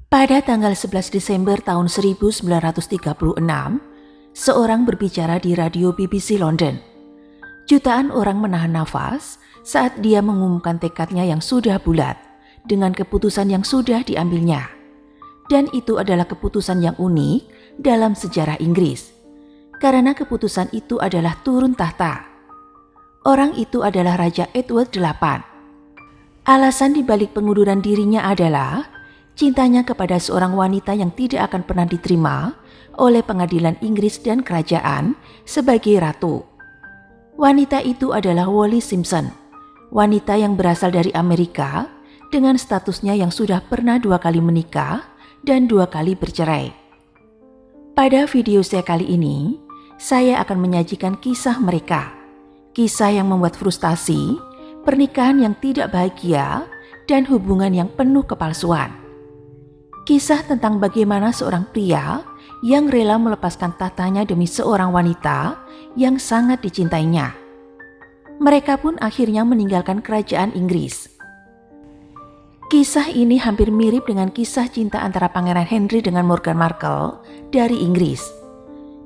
Pada tanggal 11 Desember tahun 1936, seorang berbicara di radio BBC London. Jutaan orang menahan nafas saat dia mengumumkan tekadnya yang sudah bulat dengan keputusan yang sudah diambilnya. Dan itu adalah keputusan yang unik dalam sejarah Inggris. Karena keputusan itu adalah turun tahta. Orang itu adalah Raja Edward VIII. Alasan dibalik pengunduran dirinya adalah cintanya kepada seorang wanita yang tidak akan pernah diterima oleh pengadilan Inggris dan kerajaan sebagai ratu. Wanita itu adalah Wallis Simpson, wanita yang berasal dari Amerika dengan statusnya yang sudah pernah 2 kali menikah dan 2 kali bercerai. Pada video saya kali ini, saya akan menyajikan kisah mereka. Kisah yang membuat frustasi, pernikahan yang tidak bahagia, dan hubungan yang penuh kepalsuan. Kisah tentang bagaimana seorang pria yang rela melepaskan tahtanya demi seorang wanita yang sangat dicintainya. Mereka pun akhirnya meninggalkan kerajaan Inggris. Kisah ini hampir mirip dengan kisah cinta antara Pangeran Henry dengan Meghan Markle dari Inggris,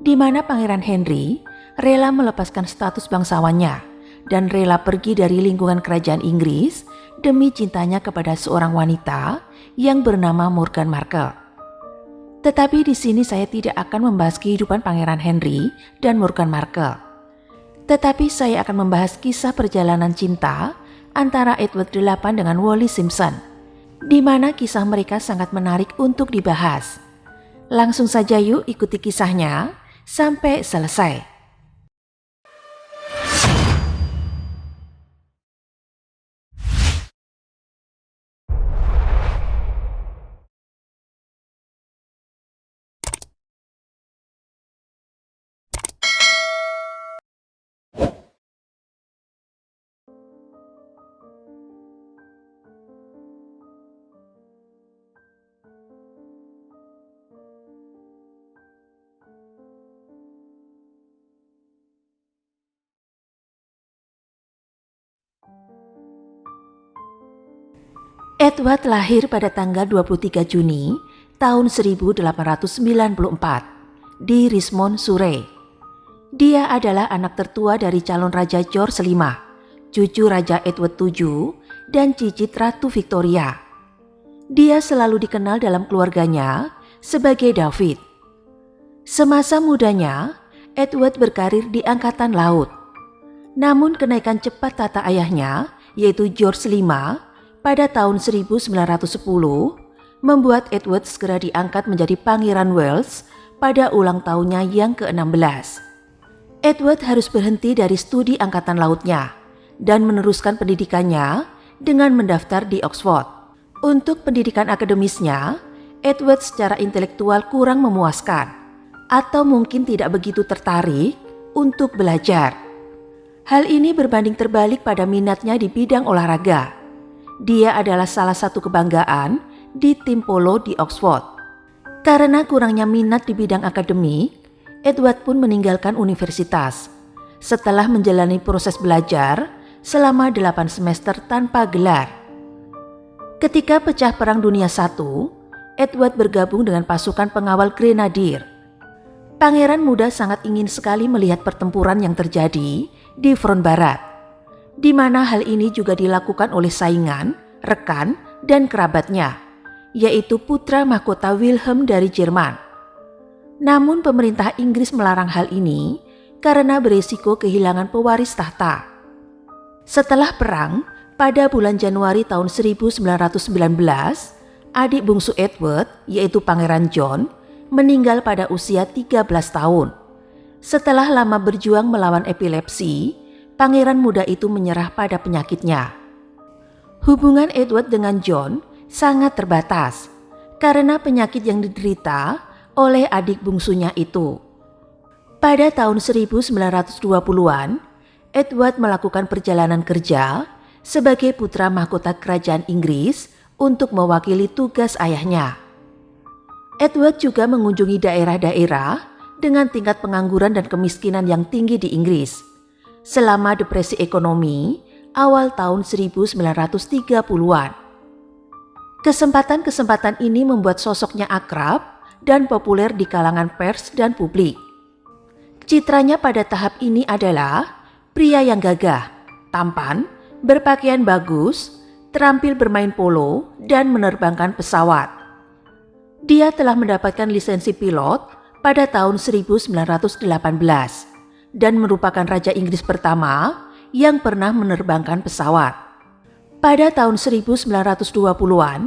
di mana Pangeran Henry rela melepaskan status bangsawannya dan rela pergi dari lingkungan kerajaan Inggris demi cintanya kepada seorang wanita yang bernama Meghan Markle. Tetapi di sini saya tidak akan membahas kehidupan Pangeran Henry dan Meghan Markle. Tetapi saya akan membahas kisah perjalanan cinta antara Edward VIII dengan Wallis Simpson, di mana kisah mereka sangat menarik untuk dibahas. Langsung saja yuk ikuti kisahnya sampai selesai. Edward lahir pada tanggal 23 Juni tahun 1894 di Richmond, Surrey. Dia adalah anak tertua dari calon Raja George V, cucu Raja Edward VII, dan cicit Ratu Victoria. Dia selalu dikenal dalam keluarganya sebagai David. Semasa mudanya, Edward berkarir di Angkatan Laut. Namun kenaikan cepat tata ayahnya, yaitu George V, pada tahun 1910 membuat Edward segera diangkat menjadi Pangeran Wales pada ulang tahunnya yang ke-16. Edward harus berhenti dari studi angkatan lautnya dan meneruskan pendidikannya dengan mendaftar di Oxford. Untuk pendidikan akademisnya, Edward secara intelektual kurang memuaskan atau mungkin tidak begitu tertarik untuk belajar. Hal ini berbanding terbalik pada minatnya di bidang olahraga. Dia adalah salah satu kebanggaan di tim polo di Oxford. Karena kurangnya minat di bidang akademik, Edward pun meninggalkan universitas setelah menjalani proses belajar selama 8 semester tanpa gelar. Ketika pecah Perang Dunia I, Edward bergabung dengan pasukan pengawal Grenadier. Pangeran muda sangat ingin sekali melihat pertempuran yang terjadi di front barat, di mana hal ini juga dilakukan oleh saingan, rekan, dan kerabatnya, yaitu putra mahkota Wilhelm dari Jerman. Namun pemerintah Inggris melarang hal ini karena berisiko kehilangan pewaris tahta. Setelah perang, pada bulan Januari tahun 1919, adik bungsu Edward, yaitu Pangeran John, meninggal pada usia 13 tahun. Setelah lama berjuang melawan epilepsi, Pangeran muda itu menyerah pada penyakitnya. Hubungan Edward dengan John sangat terbatas karena penyakit yang diderita oleh adik bungsunya itu. Pada tahun 1920-an, Edward melakukan perjalanan kerja sebagai putra mahkota kerajaan Inggris untuk mewakili tugas ayahnya. Edward juga mengunjungi daerah-daerah dengan tingkat pengangguran dan kemiskinan yang tinggi di Inggris selama depresi ekonomi awal tahun 1930-an. Kesempatan-kesempatan ini membuat sosoknya akrab dan populer di kalangan pers dan publik. Citranya pada tahap ini adalah pria yang gagah, tampan, berpakaian bagus, terampil bermain polo, dan menerbangkan pesawat. Dia telah mendapatkan lisensi pilot pada tahun 1918 dan merupakan Raja Inggris pertama yang pernah menerbangkan pesawat. Pada tahun 1920-an,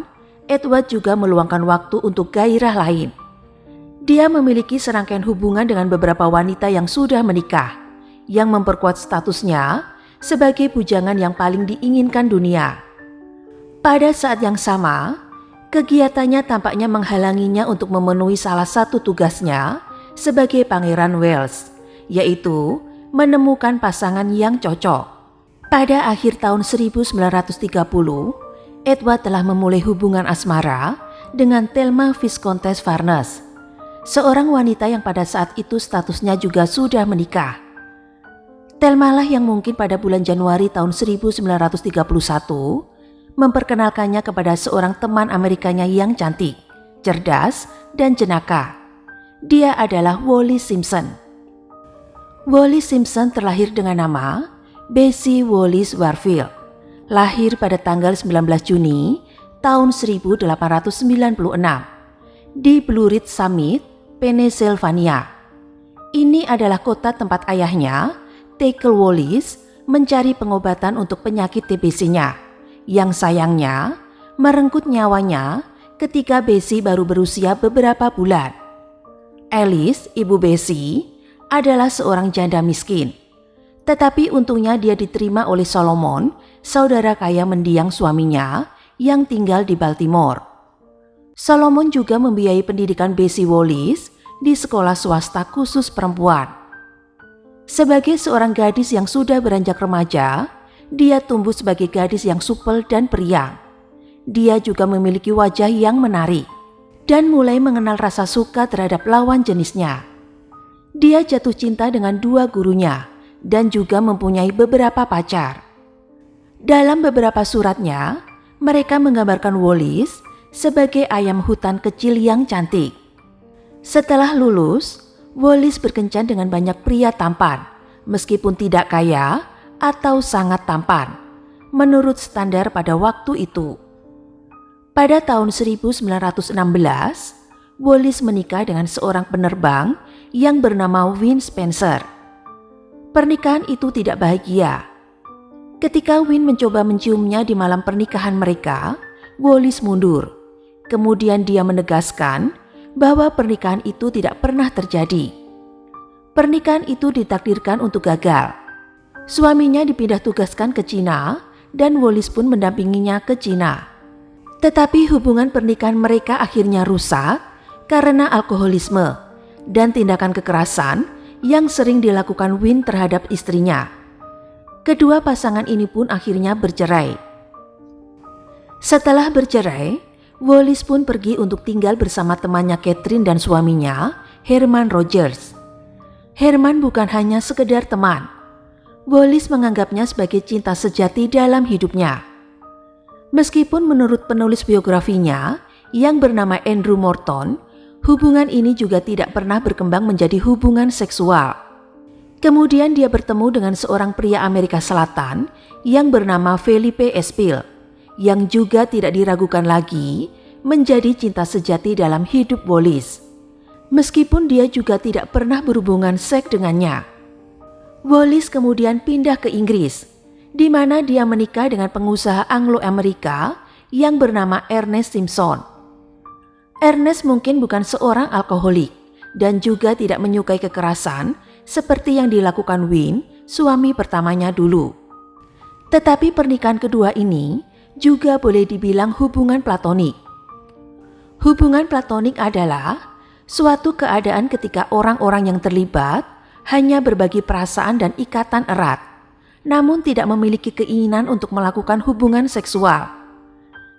Edward juga meluangkan waktu untuk gairah lain. Dia memiliki serangkaian hubungan dengan beberapa wanita yang sudah menikah, yang memperkuat statusnya sebagai bujangan yang paling diinginkan dunia. Pada saat yang sama, kegiatannya tampaknya menghalanginya untuk memenuhi salah satu tugasnya sebagai Pangeran Wales, yaitu menemukan pasangan yang cocok. Pada akhir tahun 1930, Edward telah memulai hubungan asmara dengan Thelma Viscountess Farnes, seorang wanita yang pada saat itu statusnya juga sudah menikah. Thelma lah yang mungkin pada bulan Januari tahun 1931 memperkenalkannya kepada seorang teman Amerikanya yang cantik, cerdas, dan jenaka. Dia adalah Wallis Simpson. Wallis Simpson terlahir dengan nama Bessie Wallis Warfield, lahir pada tanggal 19 Juni tahun 1896 di Blue Ridge Summit, Pennsylvania. Ini adalah kota tempat ayahnya, Tekel Wallis, mencari pengobatan untuk penyakit TBC-nya, yang sayangnya merenggut nyawanya ketika Bessie baru berusia beberapa bulan. Alice, ibu Bessie, adalah seorang janda miskin. Tetapi untungnya dia diterima oleh Solomon, saudara kaya mendiang suaminya yang tinggal di Baltimore. Solomon juga membiayai pendidikan Bessie Wallis di sekolah swasta khusus perempuan. Sebagai seorang gadis yang sudah beranjak remaja, dia tumbuh sebagai gadis yang supel dan periang. Dia juga memiliki wajah yang menarik dan mulai mengenal rasa suka terhadap lawan jenisnya. Dia jatuh cinta dengan dua gurunya dan juga mempunyai beberapa pacar. Dalam beberapa suratnya, mereka menggambarkan Wallis sebagai ayam hutan kecil yang cantik. Setelah lulus, Wallis berkencan dengan banyak pria tampan, meskipun tidak kaya atau sangat tampan, menurut standar pada waktu itu. Pada tahun 1916, Wallis menikah dengan seorang penerbang yang bernama Win Spencer. Pernikahan itu tidak bahagia. Ketika Win mencoba menciumnya di malam pernikahan mereka, Wallis mundur. Kemudian dia menegaskan bahwa pernikahan itu tidak pernah terjadi. Pernikahan itu ditakdirkan untuk gagal. Suaminya dipindah tugaskan ke Cina dan Wallis pun mendampinginya ke Cina. Tetapi hubungan pernikahan mereka akhirnya rusak karena alkoholisme dan tindakan kekerasan yang sering dilakukan Win terhadap istrinya. Kedua pasangan ini pun akhirnya bercerai. Setelah bercerai, Wallis pun pergi untuk tinggal bersama temannya Catherine dan suaminya, Herman Rogers. Herman bukan hanya sekedar teman. Wallis menganggapnya sebagai cinta sejati dalam hidupnya. Meskipun menurut penulis biografinya yang bernama Andrew Morton, hubungan ini juga tidak pernah berkembang menjadi hubungan seksual. Kemudian dia bertemu dengan seorang pria Amerika Selatan yang bernama Felipe Espil, yang juga tidak diragukan lagi menjadi cinta sejati dalam hidup Wallis. Meskipun dia juga tidak pernah berhubungan seks dengannya. Wallis kemudian pindah ke Inggris, di mana dia menikah dengan pengusaha Anglo-Amerika yang bernama Ernest Simpson. Ernest mungkin bukan seorang alkoholik dan juga tidak menyukai kekerasan seperti yang dilakukan Win, suami pertamanya dulu. Tetapi pernikahan kedua ini juga boleh dibilang hubungan platonik. Hubungan platonik adalah suatu keadaan ketika orang-orang yang terlibat hanya berbagi perasaan dan ikatan erat, namun tidak memiliki keinginan untuk melakukan hubungan seksual.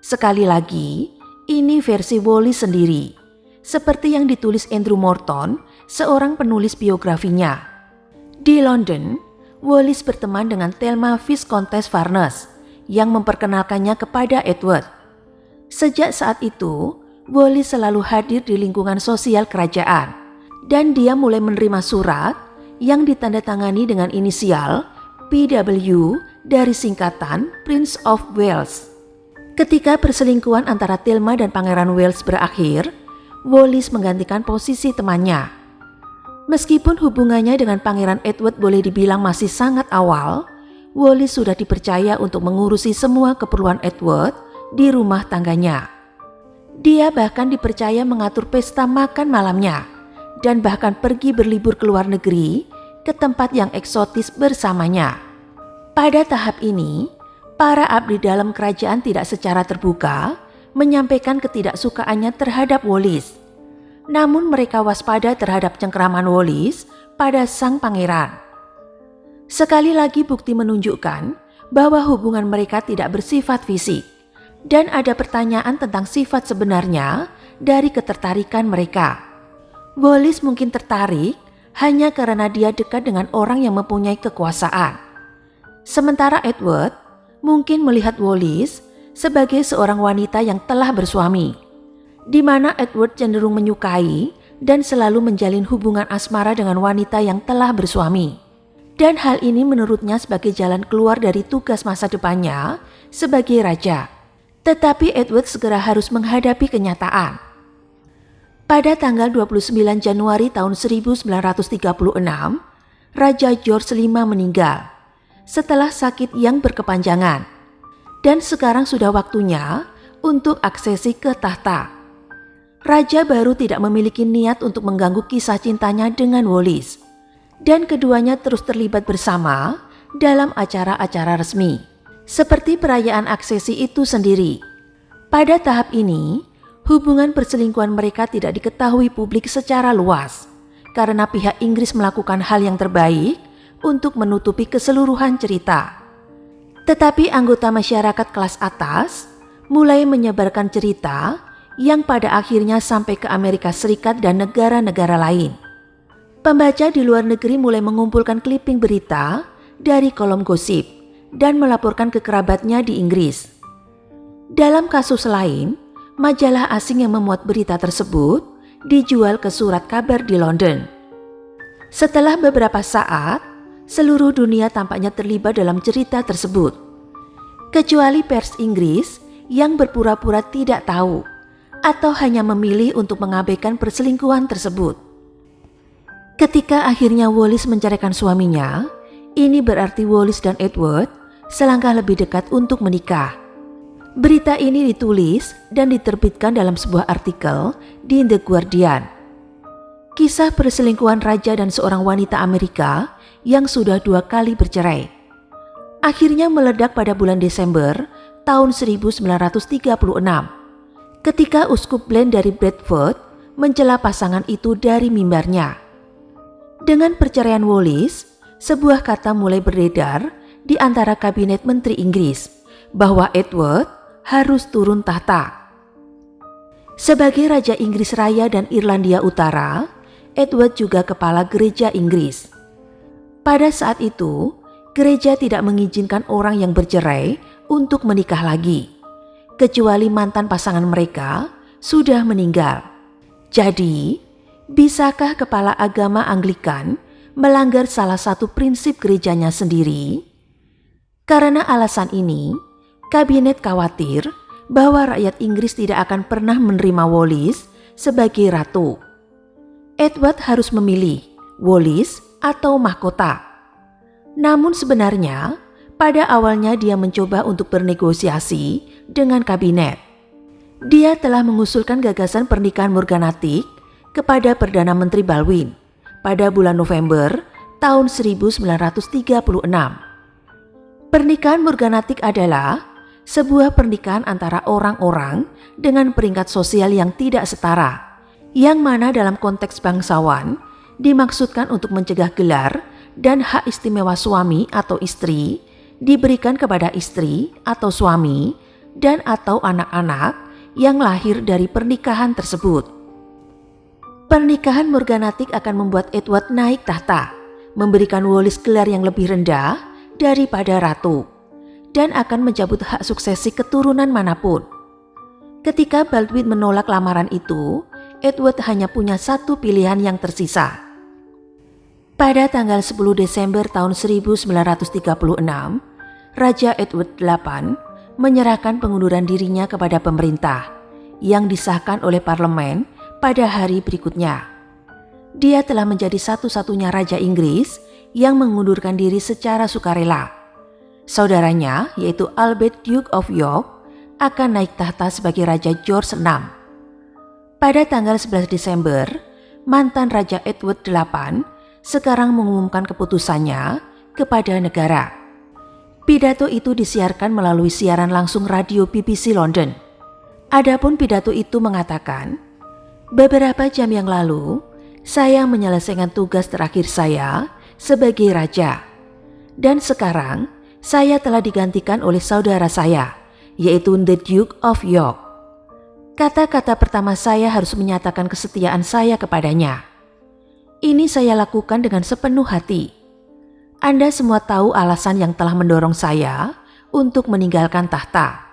Sekali lagi, ini versi Wallis sendiri, seperti yang ditulis Andrew Morton, seorang penulis biografinya. Di London, Wallis berteman dengan Thelma Viscountess Farnes yang memperkenalkannya kepada Edward. Sejak saat itu, Wallis selalu hadir di lingkungan sosial kerajaan, dan dia mulai menerima surat yang ditandatangani dengan inisial PW dari singkatan Prince of Wales. Ketika perselingkuhan antara Thelma dan Pangeran Wales berakhir, Wallis menggantikan posisi temannya. Meskipun hubungannya dengan Pangeran Edward boleh dibilang masih sangat awal, Wallis sudah dipercaya untuk mengurusi semua keperluan Edward di rumah tangganya. Dia bahkan dipercaya mengatur pesta makan malamnya dan bahkan pergi berlibur ke luar negeri ke tempat yang eksotis bersamanya. Pada tahap ini, para abdi dalam kerajaan tidak secara terbuka menyampaikan ketidaksukaannya terhadap Wallis. Namun mereka waspada terhadap cengkeraman Wallis pada sang pangeran. Sekali lagi bukti menunjukkan bahwa hubungan mereka tidak bersifat fisik. Dan ada pertanyaan tentang sifat sebenarnya dari ketertarikan mereka. Wallis mungkin tertarik hanya karena dia dekat dengan orang yang mempunyai kekuasaan. Sementara Edward mungkin melihat Wallis sebagai seorang wanita yang telah bersuami, di mana Edward cenderung menyukai dan selalu menjalin hubungan asmara dengan wanita yang telah bersuami. Dan hal ini menurutnya sebagai jalan keluar dari tugas masa depannya sebagai raja. Tetapi Edward segera harus menghadapi kenyataan. Pada tanggal 29 Januari tahun 1936, Raja George V meninggal setelah sakit yang berkepanjangan. Dan sekarang sudah waktunya untuk aksesi ke tahta. Raja baru tidak memiliki niat untuk mengganggu kisah cintanya dengan Wallis. Dan keduanya terus terlibat bersama dalam acara-acara resmi, seperti perayaan aksesi itu sendiri. Pada tahap ini, hubungan perselingkuhan mereka tidak diketahui publik secara luas karena pihak Inggris melakukan hal yang terbaik untuk menutupi keseluruhan cerita. Tetapi anggota masyarakat kelas atas mulai menyebarkan cerita yang pada akhirnya sampai ke Amerika Serikat dan negara-negara lain. Pembaca di luar negeri mulai mengumpulkan kliping berita dari kolom gosip dan melaporkan ke kerabatnya di Inggris. Dalam kasus lain, majalah asing yang memuat berita tersebut dijual ke surat kabar di London. Setelah beberapa saat, seluruh dunia tampaknya terlibat dalam cerita tersebut, kecuali pers Inggris yang berpura-pura tidak tahu atau hanya memilih untuk mengabaikan perselingkuhan tersebut. Ketika akhirnya Wallis menceraikan suaminya, ini berarti Wallis dan Edward selangkah lebih dekat untuk menikah. Berita ini ditulis dan diterbitkan dalam sebuah artikel di The Guardian. Kisah perselingkuhan raja dan seorang wanita Amerika yang sudah 2 kali bercerai akhirnya meledak pada bulan Desember tahun 1936 ketika Uskup Glen dari Bradford mencela pasangan itu dari mimbarnya. Dengan perceraian Wallis, sebuah kata mulai beredar di antara kabinet menteri Inggris bahwa Edward harus turun tahta. Sebagai Raja Inggris Raya dan Irlandia Utara, Edward juga kepala gereja Inggris. Pada saat itu, gereja tidak mengizinkan orang yang bercerai untuk menikah lagi, kecuali mantan pasangan mereka sudah meninggal. Jadi, bisakah kepala agama Anglikan melanggar salah satu prinsip gerejanya sendiri? Karena alasan ini, kabinet khawatir bahwa rakyat Inggris tidak akan pernah menerima Wallis sebagai ratu. Edward harus memilih Wallis atau mahkota. Namun sebenarnya, pada awalnya dia mencoba untuk bernegosiasi dengan kabinet. Dia telah mengusulkan gagasan pernikahan morganatik kepada Perdana Menteri Baldwin pada bulan November tahun 1936. Pernikahan morganatik adalah sebuah pernikahan antara orang-orang dengan peringkat sosial yang tidak setara, yang mana dalam konteks bangsawan dimaksudkan untuk mencegah gelar dan hak istimewa suami atau istri diberikan kepada istri atau suami dan atau anak-anak yang lahir dari pernikahan tersebut. Pernikahan morganatik akan membuat Edward naik tahta, memberikan Wallis gelar yang lebih rendah daripada ratu, dan akan mencabut hak suksesi keturunan manapun. Ketika Baldwin menolak lamaran itu, Edward hanya punya satu pilihan yang tersisa. Pada tanggal 10 Desember tahun 1936, Raja Edward VIII menyerahkan pengunduran dirinya kepada pemerintah yang disahkan oleh parlemen pada hari berikutnya. Dia telah menjadi satu-satunya Raja Inggris yang mengundurkan diri secara sukarela. Saudaranya, yaitu Albert Duke of York, akan naik tahta sebagai Raja George VI. Pada tanggal 11 Desember, mantan Raja Edward VIII sekarang mengumumkan keputusannya kepada negara. Pidato itu disiarkan melalui siaran langsung radio BBC London. Adapun pidato itu mengatakan, "Beberapa jam yang lalu, saya menyelesaikan tugas terakhir saya sebagai raja. Dan sekarang, saya telah digantikan oleh saudara saya, yaitu The Duke of York. Kata-kata pertama saya harus menyatakan kesetiaan saya kepadanya. Ini saya lakukan dengan sepenuh hati. Anda semua tahu alasan yang telah mendorong saya untuk meninggalkan tahta.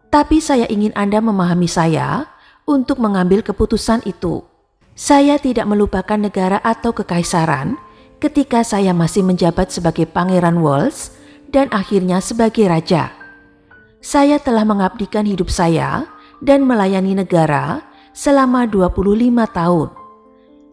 Tapi saya ingin Anda memahami saya untuk mengambil keputusan itu. Saya tidak melupakan negara atau kekaisaran ketika saya masih menjabat sebagai Pangeran Wales dan akhirnya sebagai raja. Saya telah mengabdikan hidup saya dan melayani negara selama 25 tahun.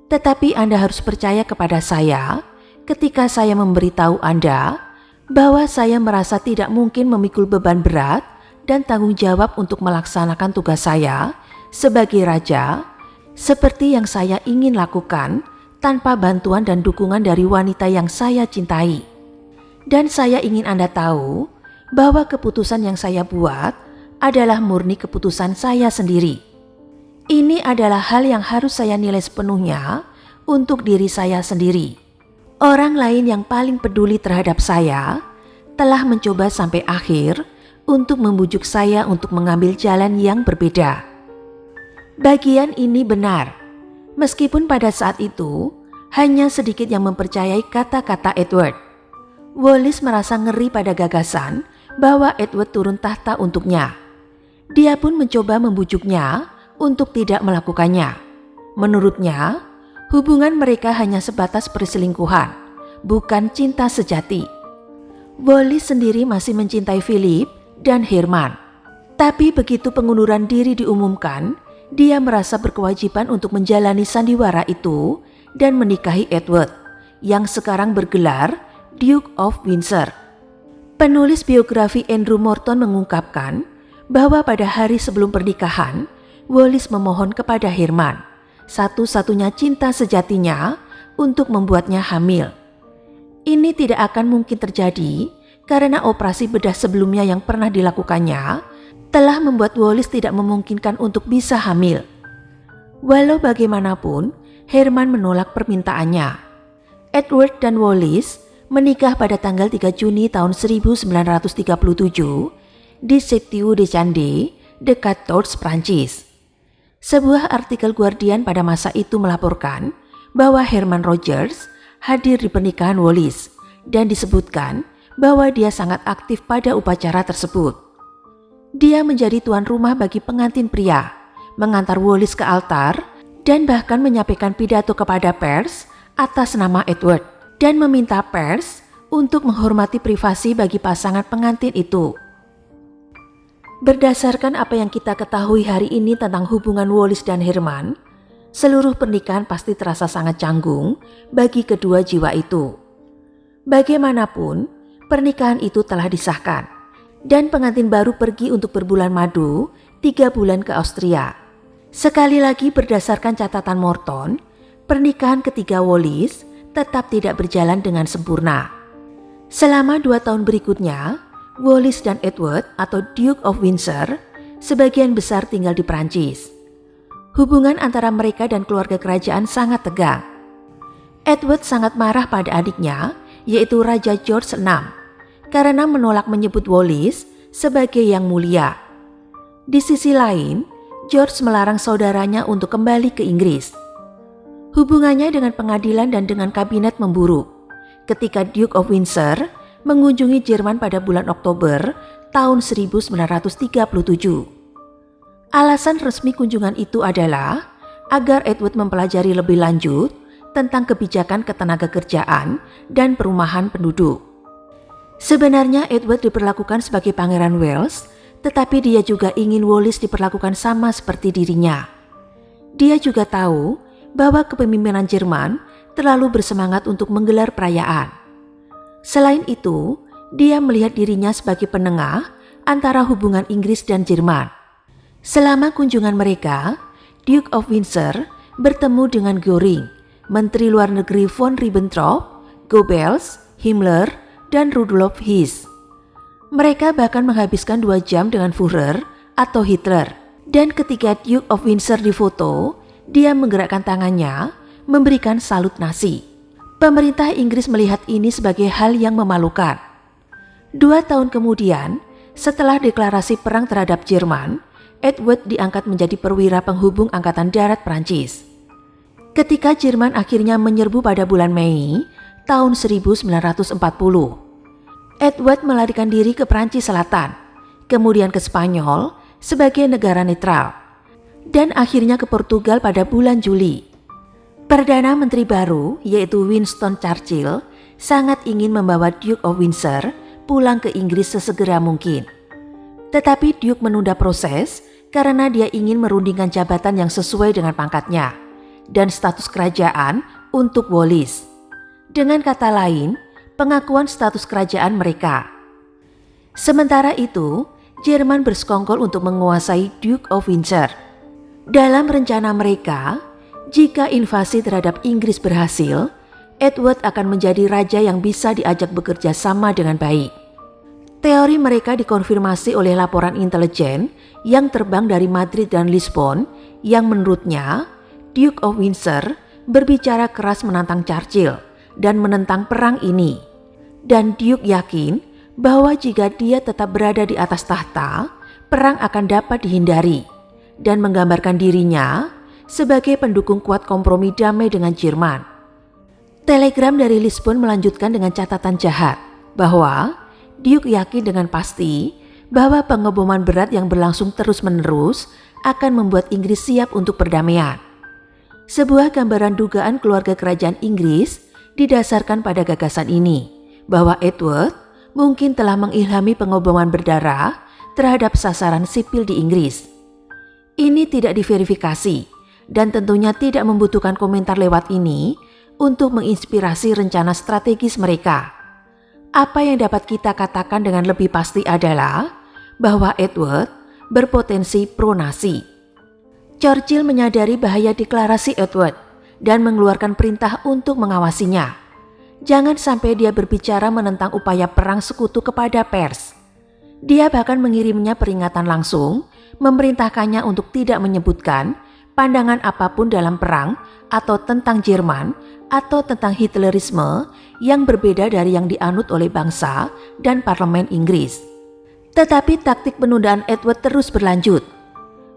Tetapi Anda harus percaya kepada saya ketika saya memberitahu Anda bahwa saya merasa tidak mungkin memikul beban berat dan tanggung jawab untuk melaksanakan tugas saya sebagai raja seperti yang saya ingin lakukan tanpa bantuan dan dukungan dari wanita yang saya cintai. Dan saya ingin Anda tahu bahwa keputusan yang saya buat adalah murni keputusan saya sendiri. Ini adalah hal yang harus saya nilai sepenuhnya untuk diri saya sendiri. Orang lain yang paling peduli terhadap saya telah mencoba sampai akhir untuk membujuk saya untuk mengambil jalan yang berbeda. Bagian ini benar, meskipun pada saat itu hanya sedikit yang mempercayai kata-kata Edward. Wallis merasa ngeri pada gagasan bahwa Edward turun tahta untuknya. Dia pun mencoba membujuknya untuk tidak melakukannya. Menurutnya, hubungan mereka hanya sebatas perselingkuhan, bukan cinta sejati. Wallis sendiri masih mencintai Philip dan Herman. Tapi begitu pengunduran diri diumumkan, dia merasa berkewajiban untuk menjalani sandiwara itu dan menikahi Edward, yang sekarang bergelar Duke of Windsor. Penulis biografi Andrew Morton mengungkapkan bahwa pada hari sebelum pernikahan, Wallis memohon kepada Herman, satu-satunya cinta sejatinya, untuk membuatnya hamil. Ini tidak akan mungkin terjadi karena operasi bedah sebelumnya yang pernah dilakukannya telah membuat Wallis tidak memungkinkan untuk bisa hamil. Walau bagaimanapun, Herman menolak permintaannya. Edward dan Wallis menikah pada tanggal 3 Juni tahun 1937 di Château de Candé, dekat Tours, Prancis. Sebuah artikel Guardian pada masa itu melaporkan bahwa Herman Rogers hadir di pernikahan Wallis dan disebutkan bahwa dia sangat aktif pada upacara tersebut. Dia menjadi tuan rumah bagi pengantin pria, mengantar Wallis ke altar, dan bahkan menyampaikan pidato kepada pers atas nama Edward dan meminta pers untuk menghormati privasi bagi pasangan pengantin itu. Berdasarkan apa yang kita ketahui hari ini tentang hubungan Wallis dan Herman, seluruh pernikahan pasti terasa sangat canggung bagi kedua jiwa itu. Bagaimanapun, pernikahan itu telah disahkan, dan pengantin baru pergi untuk berbulan madu 3 bulan ke Austria. Sekali lagi berdasarkan catatan Morton, pernikahan ketiga Wallis tetap tidak berjalan dengan sempurna. Selama 2 tahun berikutnya, Wallis dan Edward atau Duke of Windsor sebagian besar tinggal di Prancis. Hubungan antara mereka dan keluarga kerajaan sangat tegang. Edward sangat marah pada adiknya, yaitu Raja George VI, karena menolak menyebut Wallis sebagai yang mulia. Di sisi lain, George melarang saudaranya untuk kembali ke Inggris. Hubungannya dengan pengadilan dan dengan kabinet memburuk ketika Duke of Windsor mengunjungi Jerman pada bulan Oktober tahun 1937. Alasan resmi kunjungan itu adalah agar Edward mempelajari lebih lanjut tentang kebijakan ketenagakerjaan dan perumahan penduduk. Sebenarnya Edward diperlakukan sebagai Pangeran Wales, tetapi dia juga ingin Wallis diperlakukan sama seperti dirinya. Dia juga tahu bahwa kepemimpinan Jerman terlalu bersemangat untuk menggelar perayaan. Selain itu, dia melihat dirinya sebagai penengah antara hubungan Inggris dan Jerman. Selama kunjungan mereka, Duke of Windsor bertemu dengan Göring, Menteri Luar Negeri von Ribbentrop, Goebbels, Himmler, dan Rudolf Hess. Mereka bahkan menghabiskan 2 jam dengan Führer atau Hitler. Dan ketika Duke of Windsor difoto, dia menggerakkan tangannya, memberikan salut nasi. Pemerintah Inggris melihat ini sebagai hal yang memalukan. 2 tahun kemudian, setelah deklarasi perang terhadap Jerman, Edward diangkat menjadi perwira penghubung Angkatan Darat Prancis. Ketika Jerman akhirnya menyerbu pada bulan Mei tahun 1940, Edward melarikan diri ke Prancis Selatan, kemudian ke Spanyol sebagai negara netral, dan akhirnya ke Portugal pada bulan Juli. Perdana Menteri baru, yaitu Winston Churchill, sangat ingin membawa Duke of Windsor pulang ke Inggris sesegera mungkin. Tetapi Duke menunda proses karena dia ingin merundingkan jabatan yang sesuai dengan pangkatnya dan status kerajaan untuk Wallis. Dengan kata lain, pengakuan status kerajaan mereka. Sementara itu, Jerman bersekongkol untuk menguasai Duke of Windsor. Dalam rencana mereka, jika invasi terhadap Inggris berhasil, Edward akan menjadi raja yang bisa diajak bekerja sama dengan baik. Teori mereka dikonfirmasi oleh laporan intelijen yang terbang dari Madrid dan Lisbon yang menurutnya Duke of Windsor berbicara keras menantang Churchill dan menentang perang ini. Dan Duke yakin bahwa jika dia tetap berada di atas tahta, perang akan dapat dihindari, dan menggambarkan dirinya sebagai pendukung kuat kompromi damai dengan Jerman. Telegram dari Lisbon melanjutkan dengan catatan jahat bahwa Duke yakin dengan pasti bahwa pengeboman berat yang berlangsung terus-menerus akan membuat Inggris siap untuk perdamaian. Sebuah gambaran dugaan keluarga kerajaan Inggris didasarkan pada gagasan ini, bahwa Edward mungkin telah mengilhami pengeboman berdarah terhadap sasaran sipil di Inggris. Ini tidak diverifikasi dan tentunya tidak membutuhkan komentar lewat ini untuk menginspirasi rencana strategis mereka. Apa yang dapat kita katakan dengan lebih pasti adalah bahwa Edward berpotensi pro-Nazi. Churchill menyadari bahaya deklarasi Edward dan mengeluarkan perintah untuk mengawasinya. Jangan sampai dia berbicara menentang upaya perang sekutu kepada pers. Dia bahkan mengirimnya peringatan langsung, memerintahkannya untuk tidak menyebutkan pandangan apapun dalam perang atau tentang Jerman atau tentang Hitlerisme yang berbeda dari yang dianut oleh bangsa dan parlemen Inggris. Tetapi taktik penundaan Edward terus berlanjut.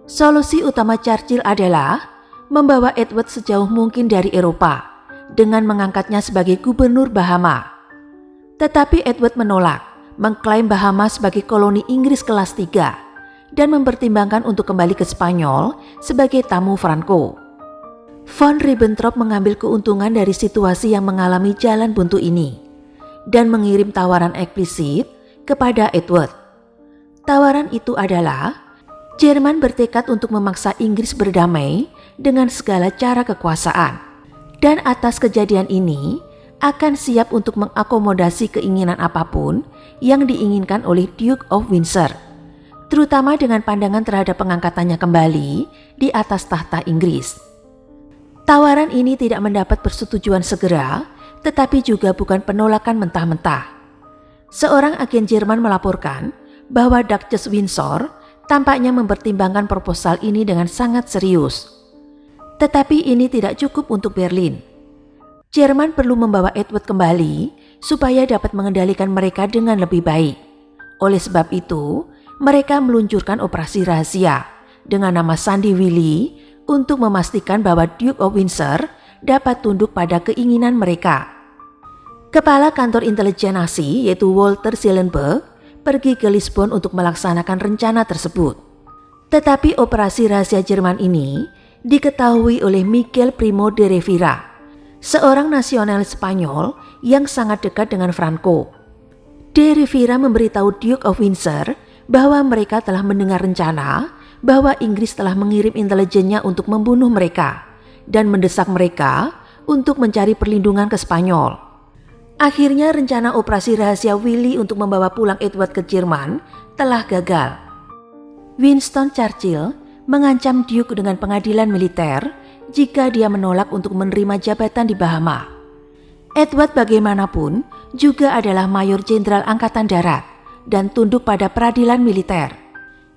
Solusi utama Churchill adalah membawa Edward sejauh mungkin dari Eropa dengan mengangkatnya sebagai gubernur Bahama. Tetapi Edward menolak, mengklaim Bahama sebagai koloni Inggris kelas 3 dan mempertimbangkan untuk kembali ke Spanyol sebagai tamu Franco. Von Ribbentrop mengambil keuntungan dari situasi yang mengalami jalan buntu ini dan mengirim tawaran eksplisit kepada Edward. Tawaran itu adalah Jerman bertekad untuk memaksa Inggris berdamai dengan segala cara kekuasaan. Dan atas kejadian ini akan siap untuk mengakomodasi keinginan apapun yang diinginkan oleh Duke of Windsor, terutama dengan pandangan terhadap pengangkatannya kembali di atas tahta Inggris. Tawaran ini tidak mendapat persetujuan segera, tetapi juga bukan penolakan mentah-mentah. Seorang agen Jerman melaporkan bahwa Duchess Windsor tampaknya mempertimbangkan proposal ini dengan sangat serius. Tetapi ini tidak cukup untuk Berlin. Jerman perlu membawa Edward kembali supaya dapat mengendalikan mereka dengan lebih baik. Oleh sebab itu, mereka meluncurkan operasi rahasia dengan nama Sandi Willy untuk memastikan bahwa Duke of Windsor dapat tunduk pada keinginan mereka. Kepala kantor intelijen Nazi yaitu Walter Schellenberg pergi ke Lisbon untuk melaksanakan rencana tersebut. Tetapi operasi rahasia Jerman ini diketahui oleh Miguel Primo de Rivera, seorang nasionalis Spanyol yang sangat dekat dengan Franco. De Rivera memberitahu Duke of Windsor bahwa mereka telah mendengar rencana bahwa Inggris telah mengirim intelijennya untuk membunuh mereka dan mendesak mereka untuk mencari perlindungan ke Spanyol. Akhirnya rencana operasi rahasia Willy untuk membawa pulang Edward ke Jerman telah gagal. Winston Churchill mengancam Duke dengan pengadilan militer jika dia menolak untuk menerima jabatan di Bahama. Edward bagaimanapun juga adalah Mayor Jenderal Angkatan Darat dan tunduk pada peradilan militer.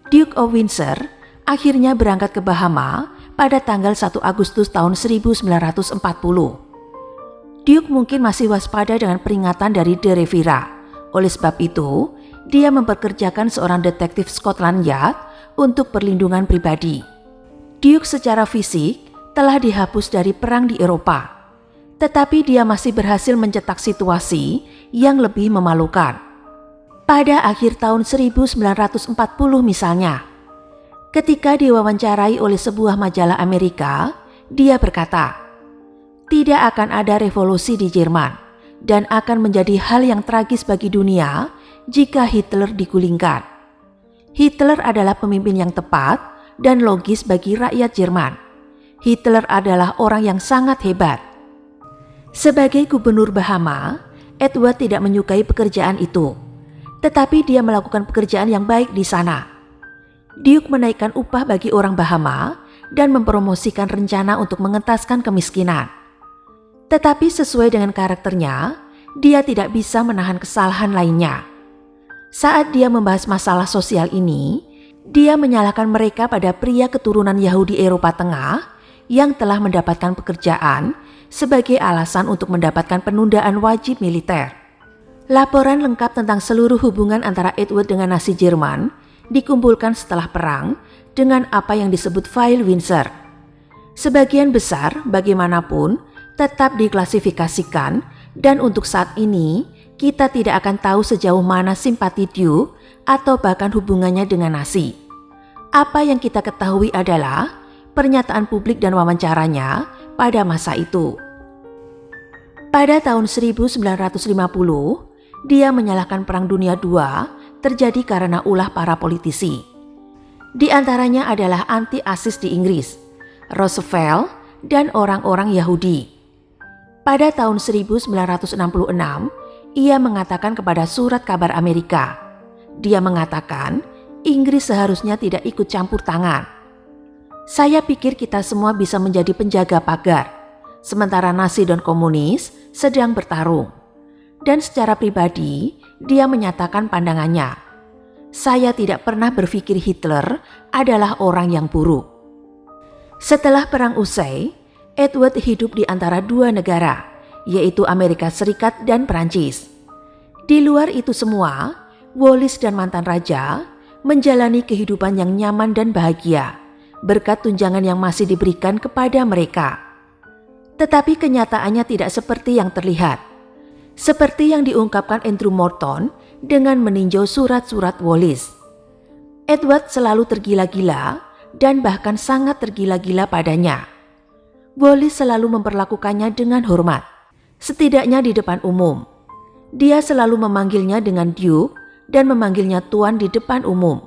Duke of Windsor akhirnya berangkat ke Bahama pada tanggal 1 Agustus tahun 1940. Duke mungkin masih waspada dengan peringatan dari de Rivera. Oleh sebab itu, dia mempekerjakan seorang detektif Scotland Yard untuk perlindungan pribadi. Duke secara fisik telah dihapus dari perang di Eropa, tetapi dia masih berhasil mencetak situasi yang lebih memalukan. Pada akhir tahun 1940 misalnya, ketika diwawancarai oleh sebuah majalah Amerika, dia berkata, "Tidak akan ada revolusi di Jerman dan akan menjadi hal yang tragis bagi dunia jika Hitler digulingkan. Hitler adalah pemimpin yang tepat dan logis bagi rakyat Jerman. Hitler adalah orang yang sangat hebat." Sebagai gubernur Bahama, Edward tidak menyukai pekerjaan itu, tetapi dia melakukan pekerjaan yang baik di sana. Duke menaikkan upah bagi orang Bahama dan mempromosikan rencana untuk mengentaskan kemiskinan. Tetapi sesuai dengan karakternya, dia tidak bisa menahan kesalahan lainnya. Saat dia membahas masalah sosial ini, dia menyalahkan mereka pada pria keturunan Yahudi Eropa Tengah yang telah mendapatkan pekerjaan sebagai alasan untuk mendapatkan penundaan wajib militer. Laporan lengkap tentang seluruh hubungan antara Edward dengan Nazi Jerman dikumpulkan setelah perang dengan apa yang disebut File Windsor. Sebagian besar bagaimanapun tetap diklasifikasikan dan untuk saat ini kita tidak akan tahu sejauh mana simpati Duke atau bahkan hubungannya dengan Nazi. Apa yang kita ketahui adalah pernyataan publik dan wawancaranya pada masa itu. Pada tahun 1950, dia menyalahkan Perang Dunia II terjadi karena ulah para politisi. Di antaranya adalah anti-asis di Inggris, Roosevelt, dan orang-orang Yahudi. Pada tahun 1966, ia mengatakan kepada Surat Kabar Amerika, dia mengatakan Inggris seharusnya tidak ikut campur tangan. "Saya pikir kita semua bisa menjadi penjaga pagar, sementara Nazi dan komunis sedang bertarung." Dan secara pribadi, dia menyatakan pandangannya, "Saya tidak pernah berpikir Hitler adalah orang yang buruk." Setelah perang usai, Edward hidup di antara dua negara, yaitu Amerika Serikat dan Perancis. Di luar itu semua, Wallis dan mantan raja menjalani kehidupan yang nyaman dan bahagia berkat tunjangan yang masih diberikan kepada mereka. Tetapi kenyataannya tidak seperti yang terlihat. Seperti yang diungkapkan Andrew Morton dengan meninjau surat-surat Wallis. Edward selalu tergila-gila dan bahkan sangat tergila-gila padanya. Wallis selalu memperlakukannya dengan hormat, setidaknya di depan umum. Dia selalu memanggilnya dengan Duke dan memanggilnya Tuan di depan umum.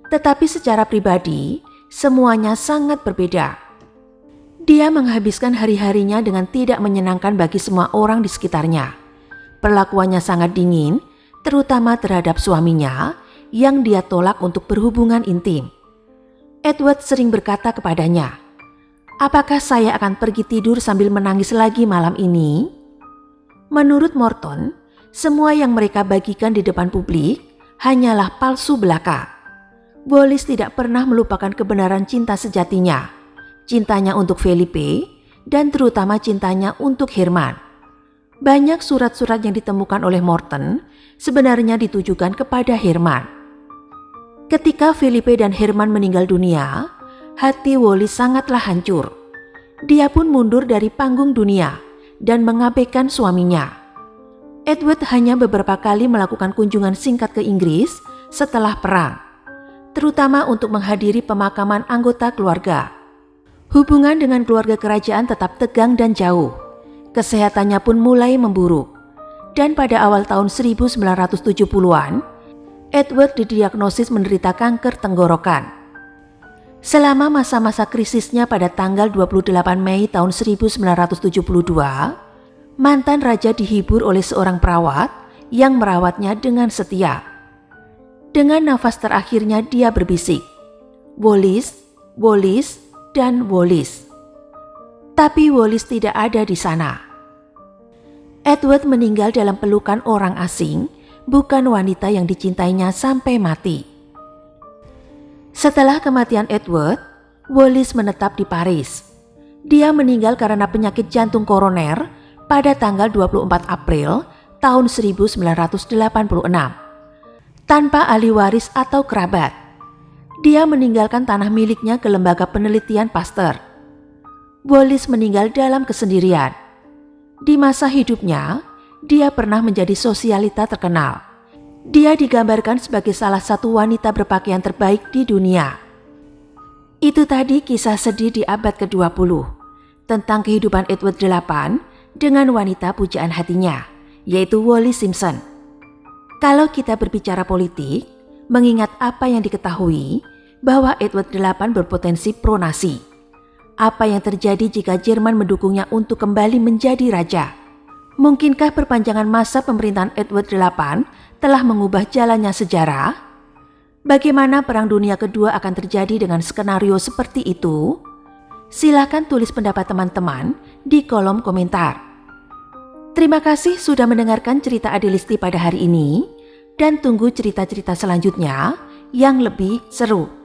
Tetapi secara pribadi, semuanya sangat berbeda. Dia menghabiskan hari-harinya dengan tidak menyenangkan bagi semua orang di sekitarnya. Perlakuannya sangat dingin, terutama terhadap suaminya yang dia tolak untuk berhubungan intim. Edward sering berkata kepadanya, "Apakah saya akan pergi tidur sambil menangis lagi malam ini?" Menurut Morton, semua yang mereka bagikan di depan publik hanyalah palsu belaka. Wallis tidak pernah melupakan kebenaran cinta sejatinya, cintanya untuk Felipe, dan terutama cintanya untuk Herman. Banyak surat-surat yang ditemukan oleh Morton sebenarnya ditujukan kepada Herman. Ketika Felipe dan Herman meninggal dunia, hati Wallis sangatlah hancur. Dia pun mundur dari panggung dunia dan mengabaikan suaminya. Edward hanya beberapa kali melakukan kunjungan singkat ke Inggris setelah perang. terutama untuk menghadiri pemakaman anggota keluarga. Hubungan dengan keluarga kerajaan tetap tegang dan jauh. Kesehatannya pun mulai memburuk. Dan pada awal tahun 1970-an, Edward didiagnosis menderita kanker tenggorokan. Selama masa-masa krisisnya pada tanggal 28 Mei tahun 1972, mantan raja dihibur oleh seorang perawat yang merawatnya dengan setia. Dengan nafas terakhirnya dia berbisik, "Wallis, Wallis, dan Wallis." Tapi Wallis tidak ada di sana. Edward meninggal dalam pelukan orang asing, bukan wanita yang dicintainya sampai mati. Setelah kematian Edward, Wallis menetap di Paris. Dia meninggal karena penyakit jantung koroner pada tanggal 24 April tahun 1986. Tanpa ahli waris atau kerabat. Dia meninggalkan tanah miliknya ke lembaga penelitian Pasteur. Wallis meninggal dalam kesendirian. Di masa hidupnya, dia pernah menjadi sosialita terkenal. Dia digambarkan sebagai salah satu wanita berpakaian terbaik di dunia. Itu tadi kisah sedih di abad ke-20 tentang kehidupan Edward VIII dengan wanita pujaan hatinya, yaitu Wallis Simpson. Kalau kita berbicara politik, mengingat apa yang diketahui bahwa Edward VIII berpotensi pro-Nazi. Apa yang terjadi jika Jerman mendukungnya untuk kembali menjadi raja? Mungkinkah perpanjangan masa pemerintahan Edward VIII telah mengubah jalannya sejarah? Bagaimana Perang Dunia Kedua akan terjadi dengan skenario seperti itu? Silakan tulis pendapat teman-teman di kolom komentar. Terima kasih sudah mendengarkan cerita Adelisti pada hari ini, dan tunggu cerita-cerita selanjutnya yang lebih seru.